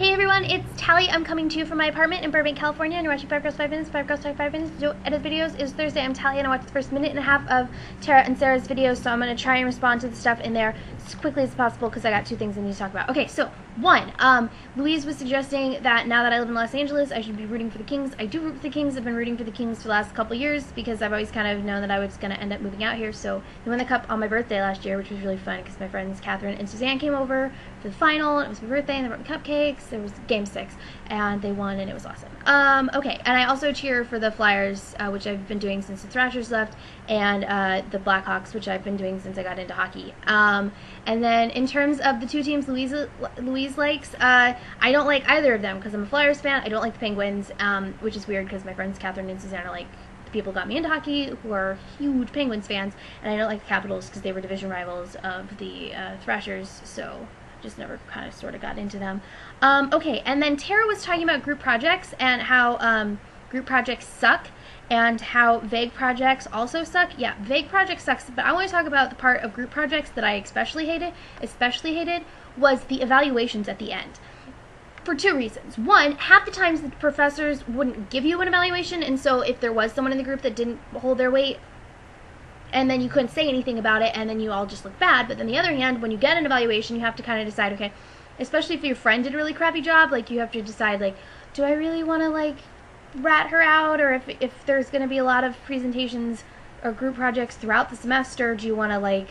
Hey everyone, it's Tally. I'm coming to you from my apartment in Burbank, California, and you're watching 5 Girls 5 Minutes. 5 Girls Talk 5 Minutes. Do edit videos. It's Thursday. I'm Tally, and I watched the first minute and a half of Tara and Sarah's videos, so I'm going to try and respond to the stuff in there as quickly as possible because I got two things I need to talk about. Okay, so one, Louise was suggesting that now that I live in Los Angeles, I should be rooting for the Kings. I do root for the Kings. I've been rooting for the Kings for the last couple years because I've always kind of known that I was going to end up moving out here. So they won the cup on my birthday last year, which was really fun because my friends Catherine and Suzanne came over for the final. It was my birthday, and they brought me cupcakes. There was Game 6, and they won, and it was awesome. Okay, and I also cheer for the Flyers, which I've been doing since the Thrashers left, and the Blackhawks, which I've been doing since I got into hockey. And then in terms of the two teams Louise likes, I don't like either of them because I'm a Flyers fan. I don't like the Penguins, which is weird because my friends Catherine and Suzanne are like the people who got me into hockey, who are huge Penguins fans, and I don't like the Capitals because they were division rivals of the Thrashers, so just never kind of sort of got into them. Okay, and then Tara was talking about group projects and how group projects suck and how vague projects also suck. Yeah, vague projects sucks, but I want to talk about the part of group projects that I especially hated was the evaluations at the end. For two reasons. One, half the times the professors wouldn't give you an evaluation, and so if there was someone in the group that didn't hold their weight, and then you couldn't say anything about it, and then you all just look bad. But on the other hand, when you get an evaluation, you have to kind of decide, okay, especially if your friend did a really crappy job, like, you have to decide, like, do I really want to, like, rat her out? Or if there's going to be a lot of presentations or group projects throughout the semester, do you want to, like,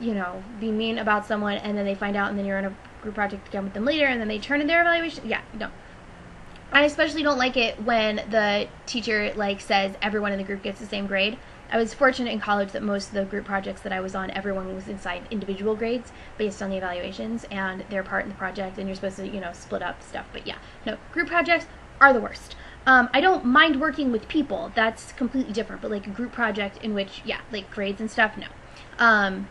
you know, be mean about someone, and then they find out, and then you're in a group project again with them later, and then they turn in their evaluation? Yeah, no. I especially don't like it when the teacher, like, says everyone in the group gets the same grade. I was fortunate in college that most of the group projects that I was on, everyone was assigned individual grades based on the evaluations and their part in the project, and you're supposed to, you know, split up stuff. But yeah, no, group projects are the worst. I don't mind working with people. That's completely different. But like a group project in which, yeah, like grades and stuff, no.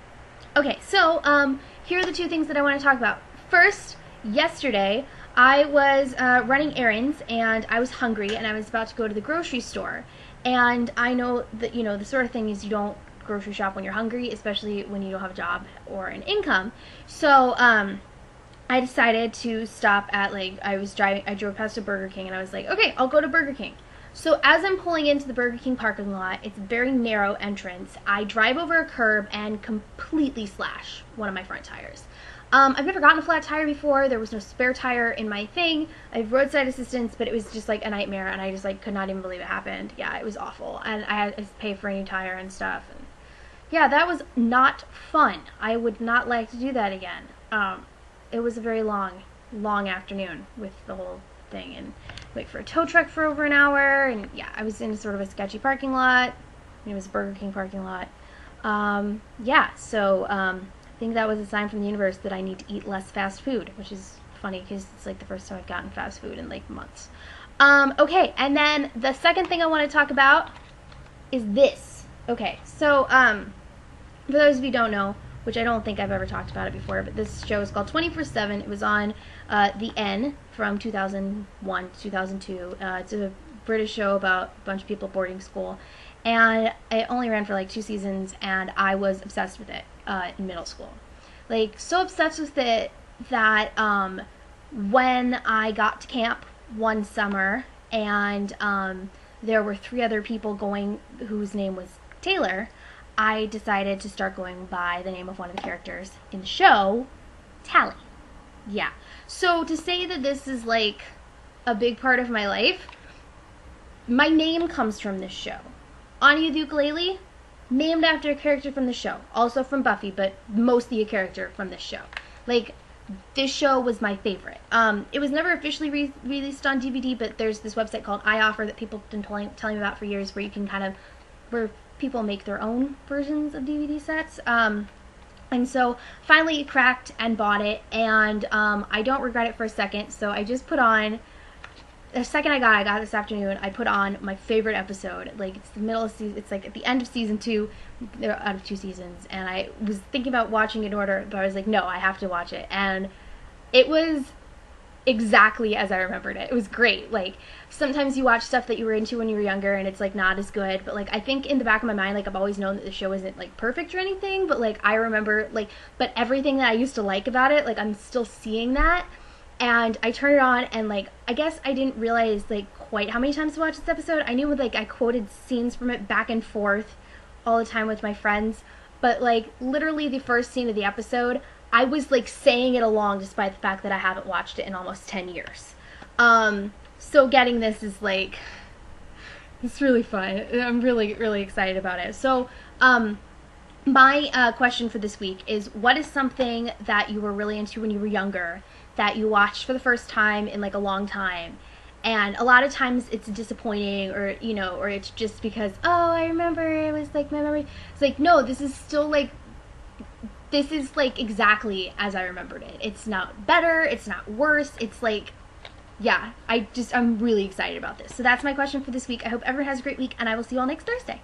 Okay, so here are the two things that I want to talk about. First, yesterday, I was running errands, and I was hungry, and I was about to go to the grocery store. And I know that, you know, the sort of thing is you don't grocery shop when you're hungry, especially when you don't have a job or an income. So I decided to stop at, like, I drove past a Burger King, and I was like, okay, I'll go to Burger King. So as I'm pulling into the Burger King parking lot, it's a very narrow entrance. I drive over a curb and completely slash one of my front tires. I've never gotten a flat tire before. There was no spare tire in my thing. I have roadside assistance, but it was just like a nightmare, and I just like could not even believe it happened. Yeah, it was awful, and I had to pay for a new tire and stuff. And yeah, that was not fun. I would not like to do that again. It was a very long afternoon with the whole thing, and wait for a tow truck for over an hour, and yeah, I was in sort of a sketchy parking lot. It was a Burger King parking lot. Yeah, so I think that was a sign from the universe that I need to eat less fast food, which is funny because it's like the first time I've gotten fast food in like months. Okay, and then the second thing I want to talk about is this. Okay, so for those of you who don't know, which I don't think I've ever talked about it before, but this show is called 24/7. It was on the N from 2001 to 2002. It's a British show about a bunch of people at boarding school, and it only ran for like 2 seasons, and I was obsessed with it in middle school. Like, so obsessed with it that when I got to camp one summer, and there were 3 other people going whose name was Taylor, I decided to start going by the name of one of the characters in the show, Tally. Yeah. So to say that this is like a big part of my life, my name comes from this show. Anya the ukulele, named after a character from the show. Also from Buffy, but mostly a character from this show. Like, this show was my favorite. It was never officially released on DVD, but there's this website called iOffer that people have been telling me about for years, where you can kind of, where people make their own versions of DVD sets. And so finally cracked and bought it, and I don't regret it for a second. So I just put on, the second I got this afternoon, I put on my favorite episode. Like, it's the middle of season, it's like at the end of season 2, out of 2 seasons, and I was thinking about watching it in order, but I was like, no, I have to watch it. And it was exactly as I remembered it. It was great. Like, sometimes you watch stuff that you were into when you were younger, and it's like not as good, but like I think in the back of my mind, like, I've always known that the show isn't like perfect or anything, but like I remember, like, but everything that I used to like about it, like, I'm still seeing that. and I turned it on, and like I guess I didn't realize like quite how many times to watch this episode. I knew like I quoted scenes from it back and forth all the time with my friends, but like literally the first scene of the episode, I was like saying it along despite the fact that I haven't watched it in almost 10 years. So getting this is like, it's really fun. I'm really, really excited about it. So, my question for this week is, what is something that you were really into when you were younger that you watched for the first time in like a long time? And a lot of times it's disappointing, or, you know, or it's just because, oh, I remember it was like my memory. It's like, no, this is still like, this is like exactly as I remembered it. It's not better, it's not worse, it's like, yeah, I'm really excited about this. So that's my question for this week. I hope everyone has a great week, and I will see you all next Thursday.